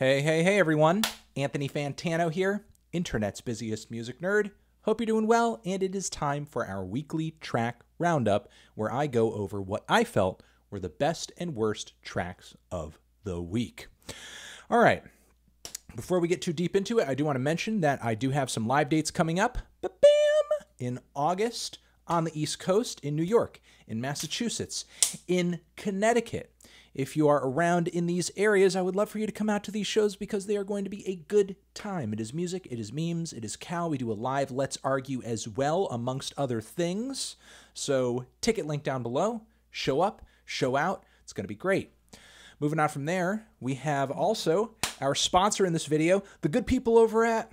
Hey everyone. Anthony Fantano here, internet's busiest music nerd. Hope you're doing well, and it is time for our weekly track roundup, where I go over what I felt were the best and worst tracks of the week. All right. Before we get too deep into it, I do want to mention that I do have some live dates coming up. Ba-bam! In August on the East Coast, in New York, in Massachusetts, in Connecticut. If you are around in these areas, I would love for you to come out to these shows because they are going to be a good time. It is music, it is memes, it is Cal. We do a live Let's Argue as well, amongst other things. So, ticket link down below. Show up, show out. It's going to be great. Moving on from there, we have also our sponsor in this video, the good people over at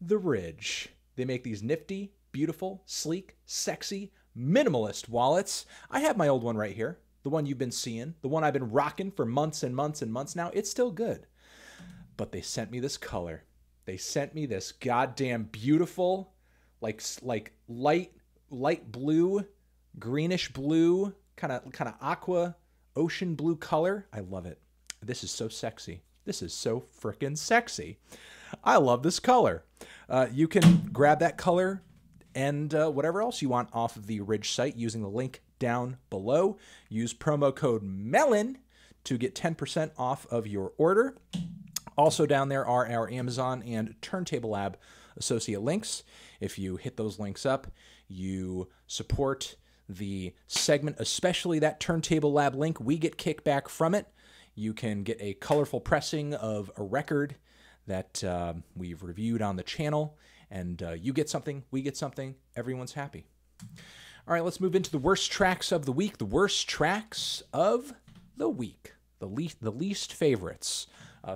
The Ridge. They make these nifty, beautiful, sleek, sexy, minimalist wallets. I have my old one right here. The one you've been seeing, the one I've been rocking for months and months and months now. It's still good. But they sent me this color. They sent me this goddamn beautiful, like light blue, greenish blue, kind of aqua ocean blue color. I love it. This is so sexy. This is so frickin' sexy. I love this color. You can grab that color and whatever else you want off of the Ridge site using the link down below. Use promo code MELON to get 10% off of your order. Also down there are our Amazon and Turntable Lab associate links. If you hit those links up, you support the segment, especially that Turntable Lab link. We get kickback from it. You can get a colorful pressing of a record that we've reviewed on the channel, and you get something, we get something, everyone's happy. All right, let's move into the worst tracks of the week. The worst tracks of the week. The least favorites.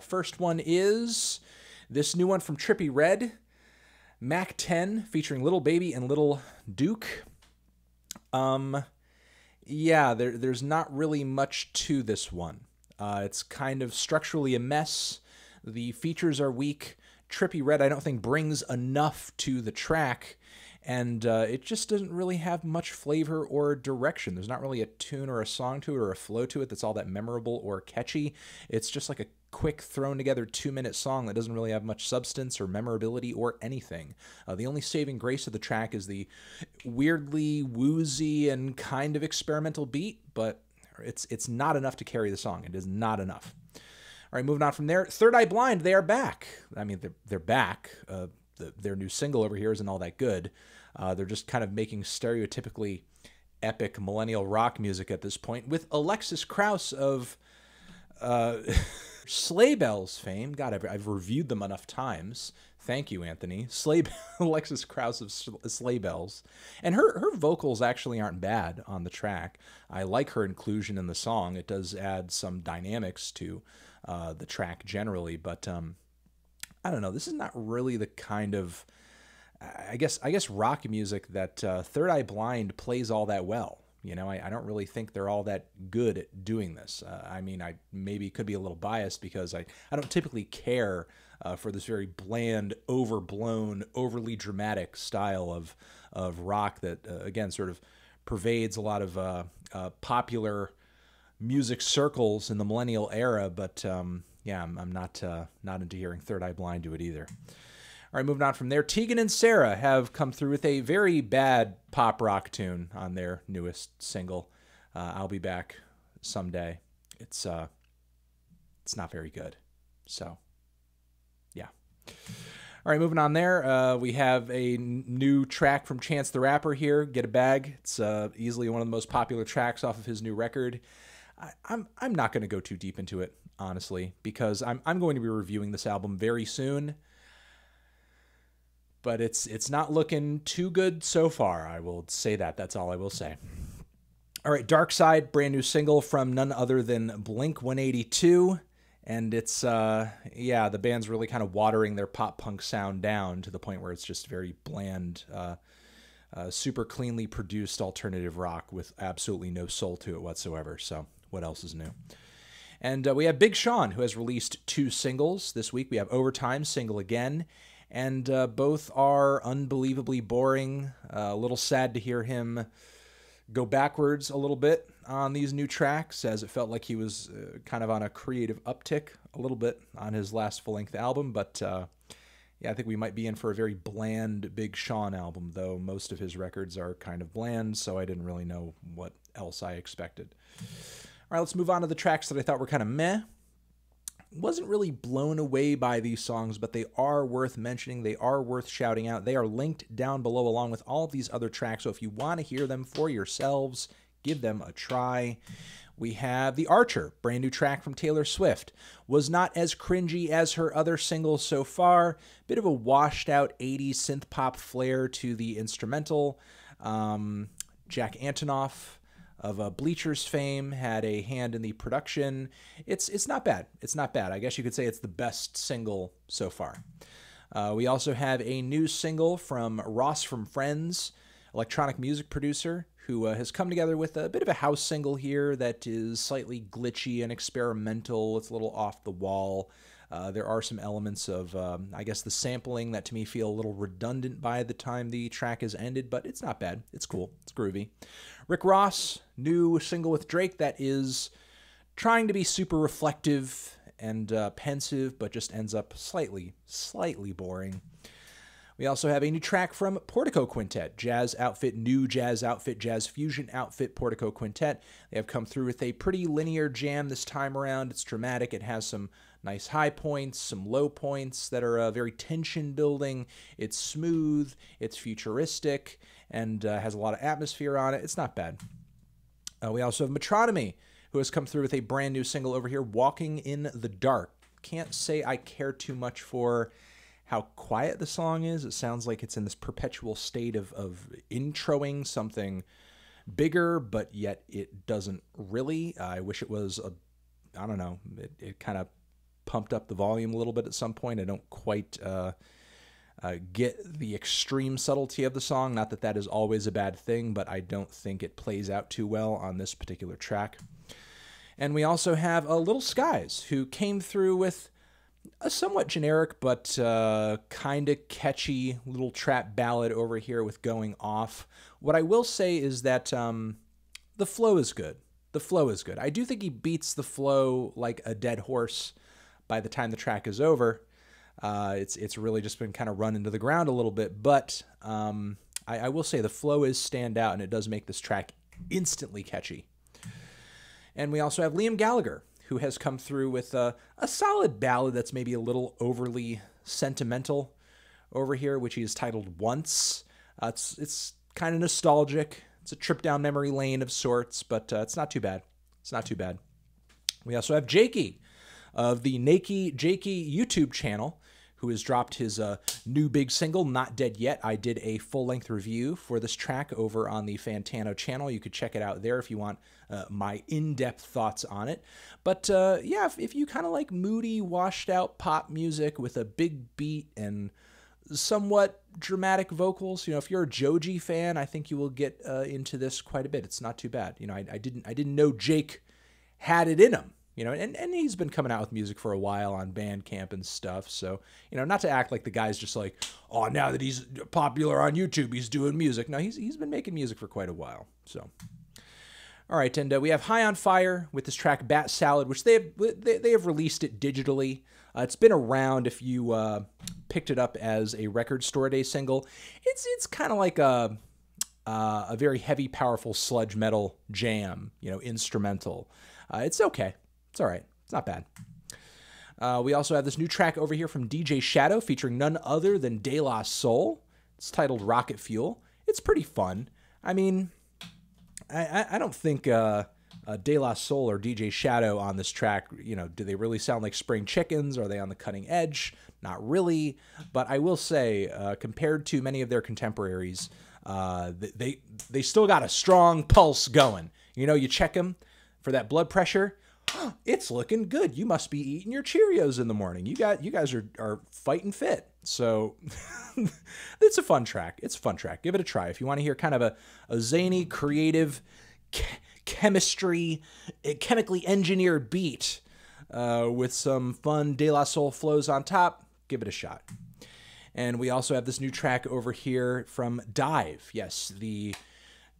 First one is this new one from Trippy Red Mac10 featuring Lil Baby and Lil Duke. Yeah, there's not really much to this one. It's kind of structurally a mess. The features are weak. Trippy Red, I don't think, brings enough to the track. And it just doesn't really have much flavor or direction. There's not really a tune or a song to it or a flow to it that's all that memorable or catchy. It's just like a quick thrown together 2-minute song that doesn't really have much substance or memorability or anything. The only saving grace of the track is the weirdly woozy and kind of experimental beat, but it's not enough to carry the song. It is not enough. All right, moving on from there. Third Eye Blind, they are back. I mean, they're back. Their new single over here isn't all that good. They're just kind of making stereotypically epic millennial rock music at this point with Alexis Krauss of Sleigh Bells fame. God, I've reviewed them enough times. Thank you, Anthony. Alexis Krauss of Sleigh Bells. And her vocals actually aren't bad on the track. I like her inclusion in the song. It does add some dynamics to the track generally, but I don't know. This is not really the kind of, I guess rock music that Third Eye Blind plays all that well. You know, I don't really think they're all that good at doing this. I mean, I maybe could be a little biased because I don't typically care for this very bland, overblown, overly dramatic style of rock that, again, sort of pervades a lot of popular music circles in the millennial era, but yeah, I'm not into hearing Third Eye Blind do it either. All right, moving on from there. Tegan and Sara have come through with a very bad pop rock tune on their newest single, I'll Be Back Someday. It's not very good. So, yeah. All right, moving on there. We have a new track from Chance the Rapper here, Get a Bag. It's easily one of the most popular tracks off of his new record. I'm not going to go too deep into it, honestly, because I'm going to be reviewing this album very soon. But it's not looking too good so far. I will say that. That's all I will say. All right, Dark Side, brand new single from none other than Blink-182. And it's, yeah, the band's really kind of watering their pop-punk sound down to the point where it's just very bland, super cleanly produced alternative rock with absolutely no soul to it whatsoever. So what else is new? And we have Big Sean, who has released 2 singles this week. We have Overtime, single again. And both are unbelievably boring. A little sad to hear him go backwards a little bit on these new tracks, as it felt like he was kind of on a creative uptick a little bit on his last full-length album. But yeah, I think we might be in for a very bland Big Sean album, though most of his records are kind of bland, so I didn't really know what else I expected. All right, let's move on to the tracks that I thought were kind of meh. Wasn't really blown away by these songs, but they are worth mentioning. They are worth shouting out. They are linked down below along with all of these other tracks, so if you want to hear them for yourselves, give them a try. We have The Archer, brand new track from Taylor Swift. Was not as cringy as her other singles so far. Bit of a washed out 80s synth pop flair to the instrumental. Jack Antonoff of Bleachers fame had a hand in the production. It's not bad. It's not bad. I guess you could say it's the best single so far. We also have a new single from Ross from Friends, electronic music producer, who has come together with a bit of a house single here that is slightly glitchy and experimental. It's a little off the wall. There are some elements of, I guess, the sampling that to me feel a little redundant by the time the track is ended, but it's not bad. It's cool. It's groovy. Rick Ross, new single with Drake that is trying to be super reflective and pensive, but just ends up slightly boring. We also have a new track from Portico Quintet, jazz outfit, new jazz outfit, jazz fusion outfit, Portico Quintet. They have come through with a pretty linear jam this time around. It's dramatic. It has some nice high points, some low points that are very tension building. It's smooth, it's futuristic, and has a lot of atmosphere on it. It's not bad. We also have Metronomy, who has come through with a brand new single over here, Walking in the Dark. Can't say I care too much for how quiet the song is. It sounds like it's in this perpetual state of introing something bigger, but yet it doesn't really. I wish it was I don't know, it kind of pumped up the volume a little bit at some point. I don't quite get the extreme subtlety of the song. Not that that is always a bad thing, but I don't think it plays out too well on this particular track. And we also have Lil Skies, who came through with a somewhat generic but kind of catchy little trap ballad over here with Going Off. What I will say is that the flow is good. The flow is good. I do think he beats the flow like a dead horse by the time the track is over. It's really just been kind of run into the ground a little bit, but I will say the flow is standout, and it does make this track instantly catchy. And we also have Liam Gallagher, who has come through with a solid ballad that's maybe a little overly sentimental over here, which he has titled Once. It's kind of nostalgic. It's a trip down memory lane of sorts, but it's not too bad. It's not too bad. We also have Jakey of the Jakey YouTube channel, who has dropped his new big single, Not Dead Yet. I did a full-length review for this track over on the Fantano channel. You could check it out there if you want my in-depth thoughts on it. But yeah, if you kind of like moody, washed-out pop music with a big beat and somewhat dramatic vocals, you know, if you're a Joji fan, I think you will get into this quite a bit. It's not too bad. You know, I didn't know Jake had it in him. You know, and he's been coming out with music for a while on Bandcamp and stuff. So, you know, not to act like the guy's just like, oh, now that he's popular on YouTube, he's doing music. No, he's been making music for quite a while. So, all right, and we have High on Fire with this track Bat Salad, which they have released it digitally. It's been around if you picked it up as a record store day single. It's kind of like a very heavy, powerful sludge metal jam, you know, instrumental. It's okay. It's all right. It's not bad. We also have this new track over here from DJ Shadow featuring none other than De La Soul. It's titled Rocket Fuel. It's pretty fun. I mean, I don't think De La Soul or DJ Shadow on this track, you know, do they really sound like spring chickens? Are they on the cutting edge? Not really. But I will say, compared to many of their contemporaries, they still got a strong pulse going. You know, you check them for that blood pressure. It's looking good. You must be eating your Cheerios in the morning. You guys are fighting fit. So it's a fun track. It's a fun track. Give it a try. If you want to hear kind of a zany, creative, chemically engineered beat with some fun De La Soul flows on top, give it a shot. And we also have this new track over here from DIIV. Yes, the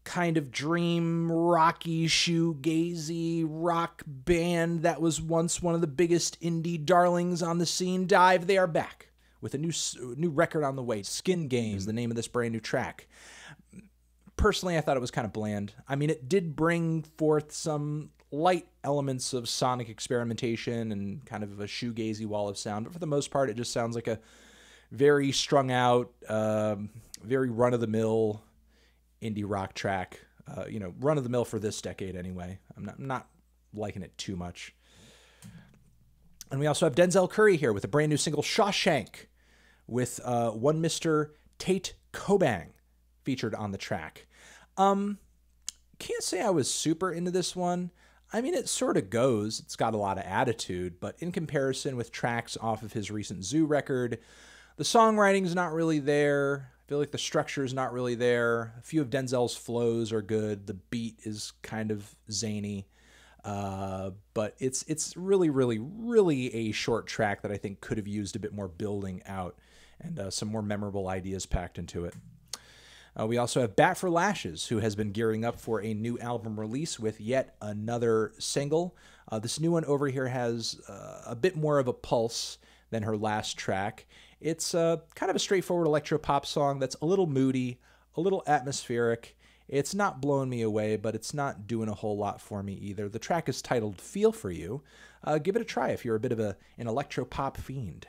kind of dream rocky shoegazy rock band that was once one of the biggest indie darlings on the scene, DIIV, they are back with a new record on the way. Skin Game is the name of this brand new track. Personally, I thought it was kind of bland. I mean, it did bring forth some light elements of sonic experimentation and kind of a shoegazy wall of sound, but for the most part, it just sounds like a very strung out, very run-of-the-mill indie rock track. Run-of-the-mill for this decade anyway. I'm not liking it too much. And we also have Denzel Curry here with a brand new single, Shawshank, with one Mr. Tate Kobang featured on the track. Can't say I was super into this one. I mean, it sort of goes. It's got a lot of attitude, but in comparison with tracks off of his recent Zoo record, the songwriting's not really there. I feel like the structure's not really there. A few of Denzel's flows are good. The beat is kind of zany. But it's really, really, really a short track that I think could have used a bit more building out and some more memorable ideas packed into it. We also have Bat for Lashes, who has been gearing up for a new album release with yet another single. This new one over here has a bit more of a pulse than her last track. It's kind of a straightforward electro-pop song that's a little moody, a little atmospheric. It's not blowing me away, but it's not doing a whole lot for me either. The track is titled Feel For You. Give it a try if you're a bit of an electro-pop fiend.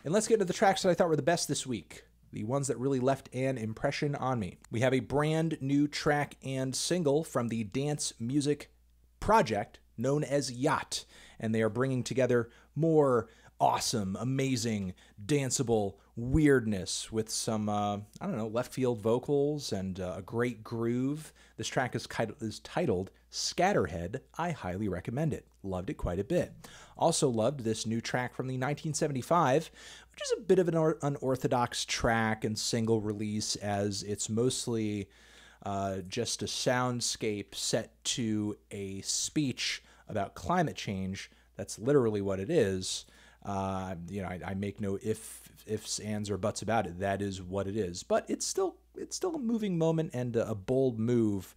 And let's get into the tracks that I thought were the best this week. The ones that really left an impression on me. We have a brand new track and single from the dance music project known as Yacht, and they are bringing together more awesome, amazing, danceable weirdness with some, left field vocals and a great groove. This track is titled Scatterhead. I highly recommend it. Loved it quite a bit. Also loved this new track from the 1975, which is a bit of an unorthodox track and single release, as it's mostly just a soundscape set to a speech about climate change. That's literally what it is. I make no ifs, ands, or buts about it. That is what it is. But it's still a moving moment and a bold move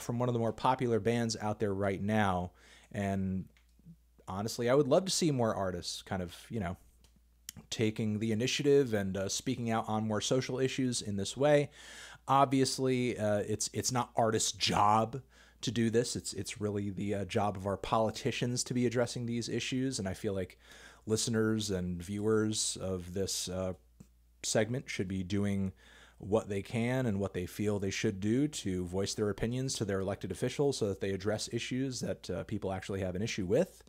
from one of the more popular bands out there right now. And honestly, I would love to see more artists kind of, taking the initiative and speaking out on more social issues in this way. Obviously, it's not artists' job to do this. It's really the job of our politicians to be addressing these issues. And I feel like listeners and viewers of this segment should be doing what they can and what they feel they should do to voice their opinions to their elected officials so that they address issues that people actually have an issue with.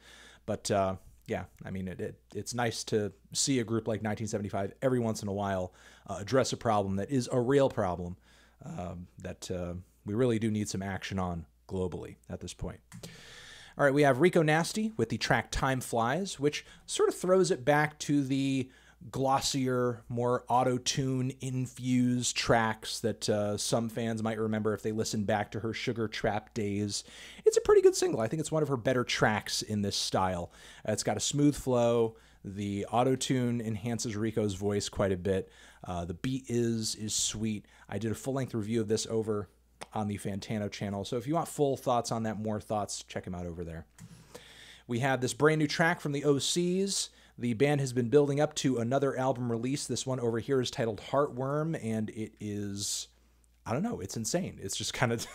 But yeah, I mean, it's nice to see a group like 1975 every once in a while address a problem that is a real problem that we really do need some action on globally at this point. All right, we have Rico Nasty with the track Time Flies, which sort of throws it back to the glossier, more auto-tune infused tracks that some fans might remember if they listen back to her Sugar Trap days. It's a pretty good single. I think it's one of her better tracks in this style. It's got a smooth flow. The auto-tune enhances Rico's voice quite a bit. The beat is sweet. I did a full-length review of this over on the Fantano channel, so if you want full thoughts on that, more thoughts, check him out over there. We have this brand new track from the OCs. The band has been building up to another album release. This one over here is titled Heartworm, and it is, I don't know, it's insane. It's just kind of,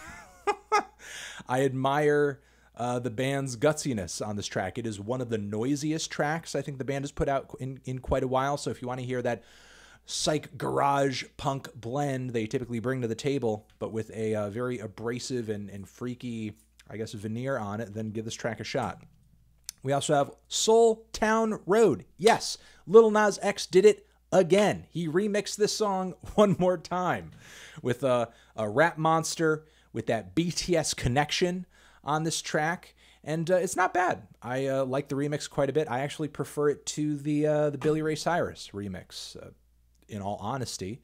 I admire the band's gutsiness on this track. It is one of the noisiest tracks I think the band has put out in quite a while, so if you want to hear that psych garage punk blend they typically bring to the table, but with a very abrasive and freaky, I guess, veneer on it, then give this track a shot. We also have Seoul Town Road. Yes, Lil Nas X did it again. He remixed this song one more time with a rap monster with that BTS connection on this track. And it's not bad. I like the remix quite a bit. I actually prefer it to the Billy Ray Cyrus remix, in all honesty.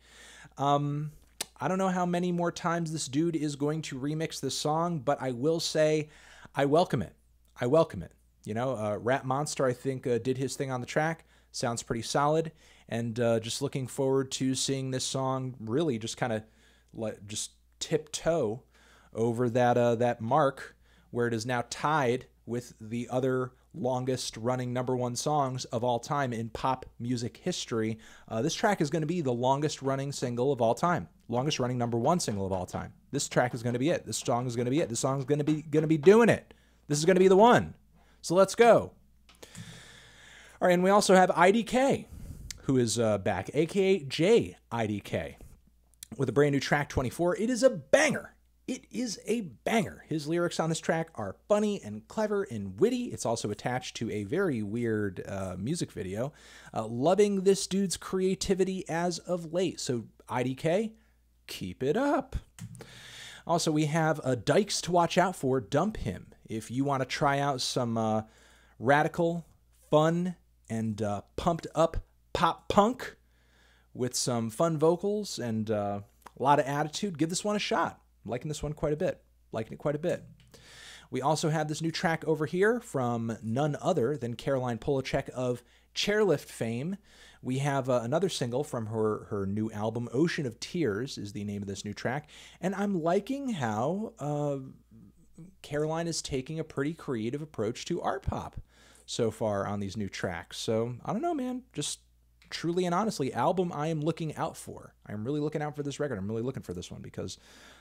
I don't know how many more times this dude is going to remix this song, but I will say I welcome it. I welcome it. You know, Rap Monster, I think, did his thing on the track. Sounds pretty solid. And just looking forward to seeing this song really just kind of just tiptoe over that mark where it is now tied with the other longest running #1 songs of all time in pop music history. This track is going to be the longest running single of all time. Longest running #1 single of all time. This track is going to be it. This song is going to be it. This song is going to be doing it. This is going to be the one. So let's go. All right, and we also have IDK, who is back, aka IDK, with a brand new track 24. It is a banger. It is a banger. His lyrics on this track are funny and clever and witty. It's also attached to a very weird music video. Loving this dude's creativity as of late. So IDK, keep it up. Also, we have Dykes to watch out for, Dump Him. If you want to try out some radical, fun, and pumped up pop punk with some fun vocals and a lot of attitude, give this one a shot. I'm liking this one quite a bit. Liking it quite a bit. We also have this new track over here from none other than Caroline Polacheck of Chairlift fame. We have another single from her new album, Ocean of Tears is the name of this new track. And I'm liking how Caroline is taking a pretty creative approach to art pop so far on these new tracks. So, I don't know, man. Just truly and honestly, album I am looking out for. I'm really looking out for this record. I'm really looking for this one because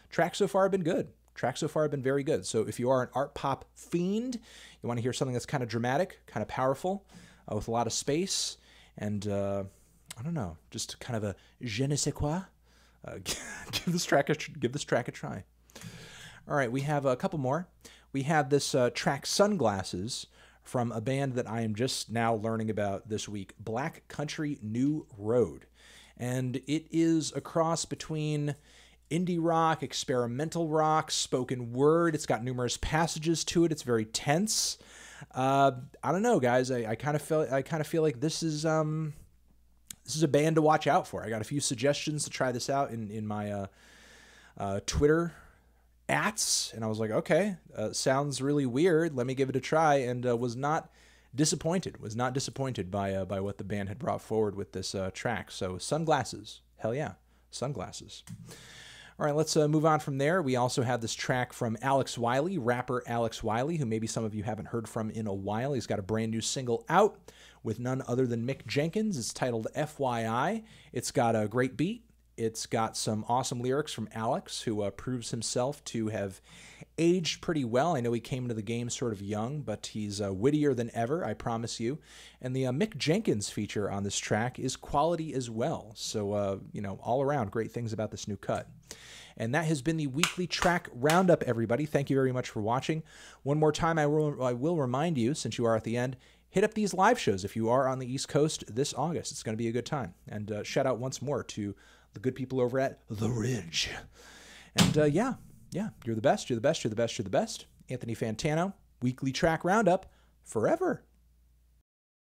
tracks so far have been good. Tracks so far have been very good. So if you are an art pop fiend, you want to hear something that's kind of dramatic, kind of powerful, with a lot of space, and I don't know, just kind of a je ne sais quoi, give this track a try. All right, we have a couple more. We have this track Sunglasses from a band that I am just now learning about this week, Black Country New Road. And it is a cross between indie rock, experimental rock, spoken word. It's got numerous passages to it. It's very tense. I don't know, guys. I kind of feel like this is a band to watch out for. I got a few suggestions to try this out in my Twitter ats, and I was like, okay, sounds really weird. Let me give it a try, and was not disappointed. Was not disappointed by what the band had brought forward with this track. So Sunglasses, hell yeah, Sunglasses. All right, let's move on from there. We also have this track from Alex Wiley, rapper Alex Wiley, who maybe some of you haven't heard from in a while. He's got a brand new single out with none other than Mick Jenkins. It's titled F.Y.I. It's got a great beat. It's got some awesome lyrics from Alex, who proves himself to have aged pretty well. I know he came into the game sort of young, but he's wittier than ever, I promise you. And the Mick Jenkins feature on this track is quality as well. So, you know, all around, great things about this new cut. And that has been the weekly track roundup, everybody. Thank you very much for watching. One more time, I will remind you, since you are at the end, hit up these live shows if you are on the East Coast this August. It's going to be a good time. And shout out once more to the good people over at The Ridge. And yeah, you're the best, you're the best, you're the best, you're the best. Anthony Fantano, weekly track roundup forever.